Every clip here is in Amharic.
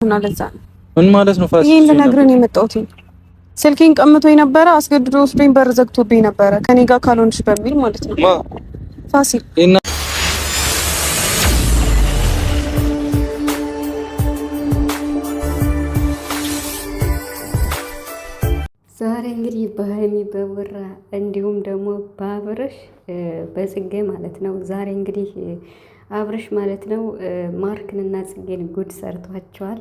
እና ለዛ ነው ምን ማለት ነው ፋሲል? ይሄን ልነግርህ ነው የመጣሁት። ስልኬን ቀምቶኝ ነበረ፣ አስገድዶ ወስዶኝ በር ዘግቶብኝ ነበረ ከኔ ጋር ካልሆንሽ በሚል ማለት ነው ፋሲል። ዛሬ እንግዲህ በሀይሚ በቡራ እንዲሁም ደግሞ በአብርሽ በጽጌ ማለት ነው። ዛሬ እንግዲህ አብርሽ ማለት ነው ማርክንና ጽጌን ጉድ ሰርቷቸዋል።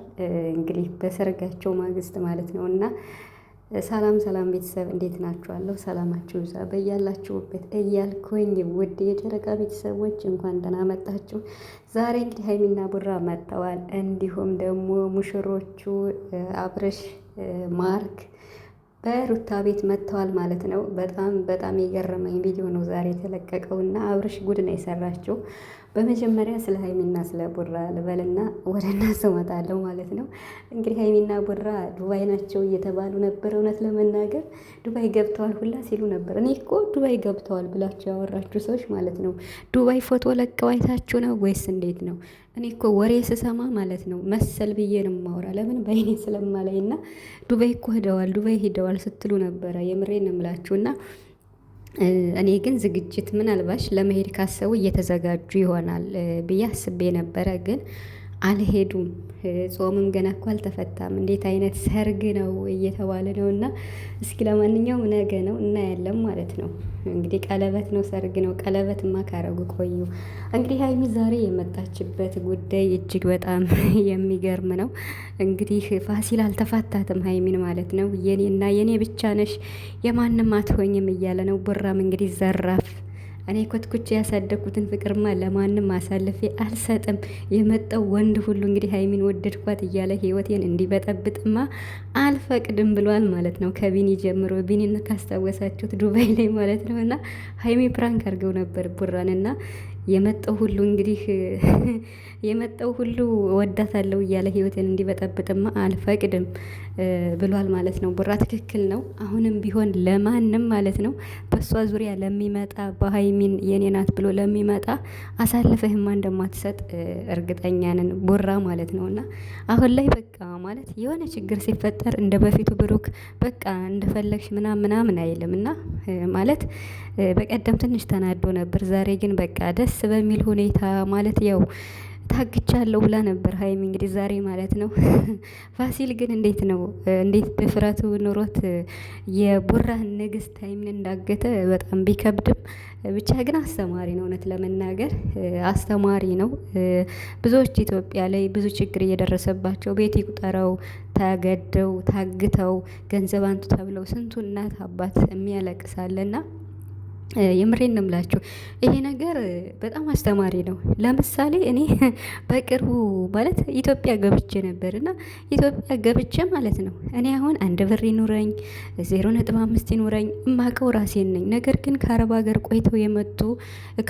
እንግዲህ በሰርጋቸው ማግስት ማለት ነው። እና ሰላም ሰላም ቤተሰብ እንዴት ናችኋለሁ? ሰላማችሁ ይብዛ በያላችሁበት እያልኩኝ ውድ የጨረቃ ቤተሰቦች እንኳን ደህና መጣችሁ። ዛሬ እንግዲህ ሀይሚና ቡራ መጥተዋል። እንዲሁም ደግሞ ሙሽሮቹ አብርሽ ማርክ በሩታ ቤት መጥተዋል ማለት ነው። በጣም የገረመኝ ቪዲዮ ነው ዛሬ የተለቀቀው እና አብርሽ ጉድ ነው የሰራችው። በመጀመሪያ ስለ ሀይሚና ስለ ቡራ ልበልና ወደ እናንተ እመጣለሁ ማለት ነው። እንግዲህ ሀይሚና ቡራ ዱባይ ናቸው እየተባሉ ነበር። እውነት ለመናገር ዱባይ ገብተዋል ሁላ ሲሉ ነበር። እኔ እኮ ዱባይ ገብተዋል ብላችሁ ያወራችሁ ሰዎች ማለት ነው ዱባይ ፎቶ ለቀው አይታችሁ ነው ወይስ እንዴት ነው? እኔ እኮ ወሬ ስሰማ ማለት ነው መሰል ብዬ ነው የማወራ። ለምን በይኔ ስለማላይ እና ዱባይ እኮ ሄደዋል ስትሉ ነበረ። የምሬን ነው የምላችሁና እኔ ግን ዝግጅት ምናልባሽ ለመሄድ ካሰቡ እየተዘጋጁ ይሆናል ብዬ አስቤ ነበረ፣ ግን አልሄዱም። ጾምም ገና እኮ አልተፈታም። እንዴት አይነት ሰርግ ነው እየተባለ ነው። እና እስኪ ለማንኛውም ነገ ነው እናያለን ማለት ነው። እንግዲህ ቀለበት ነው ሰርግ ነው። ቀለበትማ ካረጉ ቆዩ። እንግዲህ ሀይሚ ዛሬ የመጣችበት ጉዳይ እጅግ በጣም የሚገርም ነው። እንግዲህ ፋሲል አልተፋታትም ሀይሚን ማለት ነው። የኔና የኔ ብቻ ነሽ የማንም አትሆኝም እያለ ነው። ቡራም እንግዲህ ዘራፍ እኔ ኮትኩቼ ያሳደግኩትን ፍቅርማ ለማንም አሳልፌ አልሰጥም። የመጣው ወንድ ሁሉ እንግዲህ ሀይሚን ወደድኳት እያለ ህይወቴን እንዲበጠብጥማ አልፈቅድም ብሏል ማለት ነው። ከቢኒ ጀምሮ ቢኒን ካስታወሳችሁት ዱባይ ላይ ማለት ነው። እና ሀይሚ ፕራንክ አድርገው ነበር ቡራንና የመጣው ሁሉ እንግዲህ የመጣው ሁሉ ወዳታለሁ እያለ ህይወትን እንዲበጠብጥማ አልፈቅድም ብሏል ማለት ነው። ቡራ ትክክል ነው። አሁንም ቢሆን ለማንም ማለት ነው በሷ ዙሪያ ለሚመጣ በሀይሚን የኔ ናት ብሎ ለሚመጣ አሳልፈህማ እንደማትሰጥ እርግጠኛ ነን ቡራ ማለት ነው። እና አሁን ላይ በቃ ማለት የሆነ ችግር ሲፈጠር እንደ በፊቱ ብሩክ በቃ እንደፈለግሽ ምናምን አይልም። እና ማለት በቀደም ትንሽ ተናዶ ነበር። ዛሬ ግን በቃ ደስ በሚል ሁኔታ ማለት ያው ታግቻለሁ ብላ ነበር ሀይሚ እንግዲህ ዛሬ ማለት ነው። ፋሲል ግን እንዴት ነው እንዴት ድፍረቱ ኑሮት የቡራን ንግስት ሀይሚን እንዳገተ በጣም ቢከብድም ብቻ ግን አስተማሪ ነው። እውነት ለመናገር አስተማሪ ነው። ብዙዎች ኢትዮጵያ ላይ ብዙ ችግር እየደረሰባቸው ቤት ይቁጠረው ተገደው ታግተው ገንዘብ አንቱ ተብለው ስንቱ እናት አባት የሚያለቅሳለና የምሬን ነው የምላችሁ። ይሄ ነገር በጣም አስተማሪ ነው። ለምሳሌ እኔ በቅርቡ ማለት ኢትዮጵያ ገብቼ ነበር እና ኢትዮጵያ ገብቼ ማለት ነው እኔ አሁን 1 ብር ይኑረኝ 0.5 ይኑረኝ እማቀው ራሴን ነኝ። ነገር ግን ከአረብ ሀገር ቆይተው የመጡ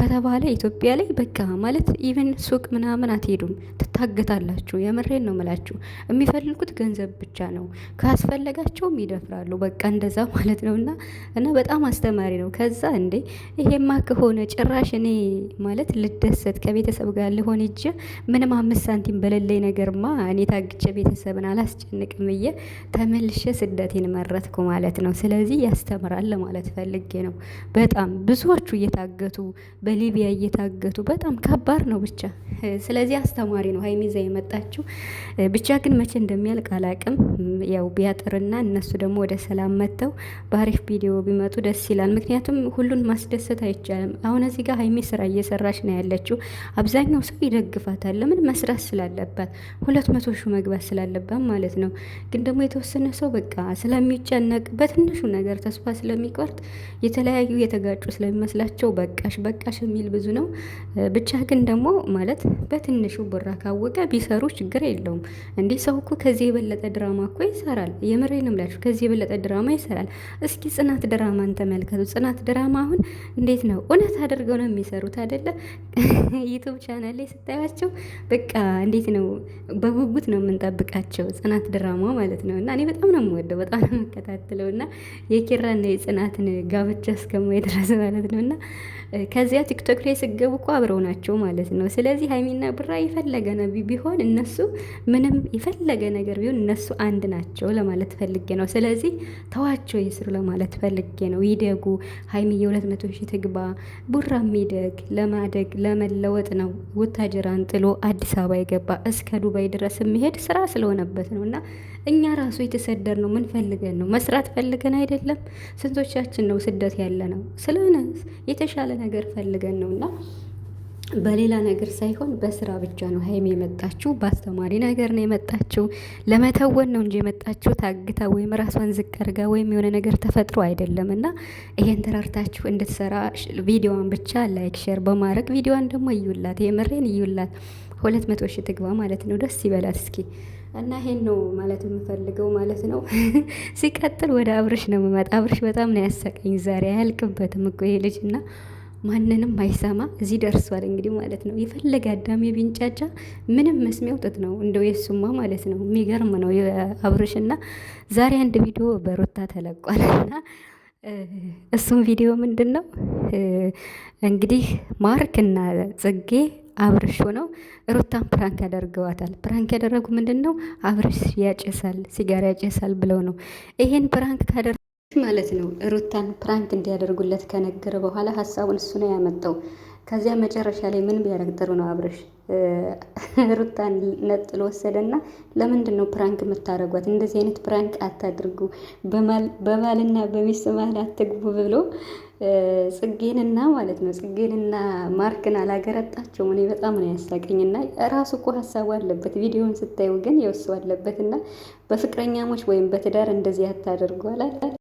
ከተባለ ኢትዮጵያ ላይ በቃ ማለት ኢቨን ሱቅ ምናምን አትሄዱም፣ ትታገታላችሁ። የምሬን ነው የምላችሁ። የሚፈልጉት ገንዘብ ብቻ ነው። ካስፈለጋቸውም ይደፍራሉ። በቃ እንደዛ ማለት ነው። እና በጣም አስተማሪ ነው። ከዛ እንዴ ይሄማ ከሆነ ጭራሽ እኔ ማለት ልደሰት ከቤተሰብ ጋር ልሆን እጅ ምንም 5 ሳንቲም በሌለኝ ነገርማ እኔ ታግቼ ቤተሰብን አላስጨንቅም ብዬ ተመልሼ ስደቴን መረጥኩ ማለት ነው። ስለዚህ ያስተምራል ለማለት ፈልጌ ነው። በጣም ብዙዎቹ እየታገቱ በሊቢያ እየታገቱ በጣም ከባድ ነው ብቻ። ስለዚህ አስተማሪ ነው ሀይሚ ይዛ የመጣችው። ብቻ ግን መቼ እንደሚያልቅ አላቅም። ያው ቢያጥርና እነሱ ደግሞ ወደ ሰላም መጥተው በአሪፍ ቪዲዮ ቢመጡ ደስ ይላል። ምክንያቱም ሁሉን ማስደሰት አይቻልም። አሁን እዚህ ጋር ሀይሚ ስራ እየሰራች ነው ያለችው። አብዛኛው ሰው ይደግፋታል። ለምን መስራት ስላለባት 200 ሺህ መግባት ስላለባት ማለት ነው። ግን ደግሞ የተወሰነ ሰው በቃ ስለሚጨነቅ በትንሹ ነገር ተስፋ ስለሚቆርጥ የተለያዩ የተጋጩ ስለሚመስላቸው በቃሽ የሚል ብዙ ነው። ብቻ ግን ደግሞ ማለት በትንሹ ቡራ ካወቀ ቢሰሩ ችግር የለውም። እንዲህ ሰው እኮ ከዚህ የበለጠ ድራማ እኮ ይሰራል። የምሬን እምላችሁ ከዚህ የበለጠ ድራማ ይሰራል። እስኪ ጽናት ድራማን ተመልከቱ። ጽናት ድራማ አሁን እንዴት ነው እውነት አድርገው ነው የሚሰሩት አይደለ? ዩቱብ ቻናል ላይ ስታያቸው በቃ እንዴት ነው በጉጉት ነው የምንጠብቃቸው፣ ጽናት ድራማ ማለት ነው። እና እኔ በጣም ነው የምወደው፣ በጣም ነው የምከታተለው እና የኪራና የጽናትን ጋብቻ እስከማይ ድረስ ማለት ነው። እና ከዚያ ቲክቶክ ላይ ስገቡ እኮ አብረው ናቸው ማለት ነው። ስለዚህ ሀይሚና ብራ የፈለገ ነው ቢሆን እነሱ ምንም የፈለገ ነገር ቢሆን እነሱ አንድ ናቸው ለማለት ፈልጌ ነው። ስለዚህ ተዋቸው ይስሩ ለማለት ፈልጌ ነው። ይደጉ። ሀይሚ የ200 ሺህ ትግባ፣ ቡራም ይደግ። ለማደግ ለመለወጥ ነው ወታጀራን ጥሎ አዲስ አበባ የገባ እስከ ዱባይ ድረስ የሚሄድ ስራ ስለሆነበት ነው። እና እኛ ራሱ የተሰደር ነው ምን ፈልገን ነው? መስራት ፈልገን አይደለም። ስንቶቻችን ነው ስደት ያለ ነው? ስለሆነ የተሻለ ነገር ፈልገን ነው እና በሌላ ነገር ሳይሆን በስራ ብቻ ነው ሀይሚ የመጣችው። በአስተማሪ ነገር ነው የመጣችው። ለመተወን ነው እንጂ የመጣችው ታግታ ወይም ራሷን ዝቅ አድርጋ ወይም የሆነ ነገር ተፈጥሮ አይደለም። እና ይሄን ተራርታችሁ እንድትሰራ ቪዲዮዋን ብቻ ላይክ ሼር በማድረግ ቪዲዮዋን ደግሞ እዩላት፣ የምሬን እዩላት። 200 ሺህ ትግባ ማለት ነው። ደስ ይበላት እስኪ። እና ይሄን ነው ማለት የምፈልገው ማለት ነው። ሲቀጥል ወደ አብርሽ ነው የምመጣ። አብርሽ በጣም ነው ያሳቀኝ ዛሬ። አያልቅበትም እኮ ይሄ ልጅ እና ማንንም አይሰማ እዚህ ደርሷል እንግዲህ ማለት ነው። የፈለገ አዳሜ ቢንጫጫ ምንም መስሚያው ጥጥ ነው እንደው የሱማ ማለት ነው። የሚገርም ነው አብርሽና ዛሬ አንድ ቪዲዮ በሩታ ተለቋልና እሱም ቪዲዮ ምንድን ነው እንግዲህ ማርክና ጽጌ አብርሽ ሆነው ሩታን ፕራንክ ያደርገዋታል። ፕራንክ ያደረጉ ምንድን ነው አብርሽ ያጨሳል፣ ሲጋራ ያጨሳል ብለው ነው። ይሄን ፕራንክ ካደረ ማለት ነው ሩታን ፕራንክ እንዲያደርጉለት ከነገረ በኋላ ሀሳቡን እሱ ነው ያመጣው። ከዚያ መጨረሻ ላይ ምን ቢያደርግ ጥሩ ነው አብርሽ ሩታን ነጥሎ ወሰደና ለምንድን ነው ፕራንክ የምታደርጓት? እንደዚህ አይነት ፕራንክ አታድርጉ፣ በባልና በሚስት መሀል አትግቡ ብሎ ጽጌንና ማለት ነው ጽጌንና ማርክን አላገረጣቸው። እኔ በጣም ነው ያሳቀኝና ራሱ እኮ ሀሳቡ አለበት። ቪዲዮውን ስታዩ ግን የወሱ አለበትና በፍቅረኛሞች ወይም በትዳር እንደዚህ አታደርጉ አላለ።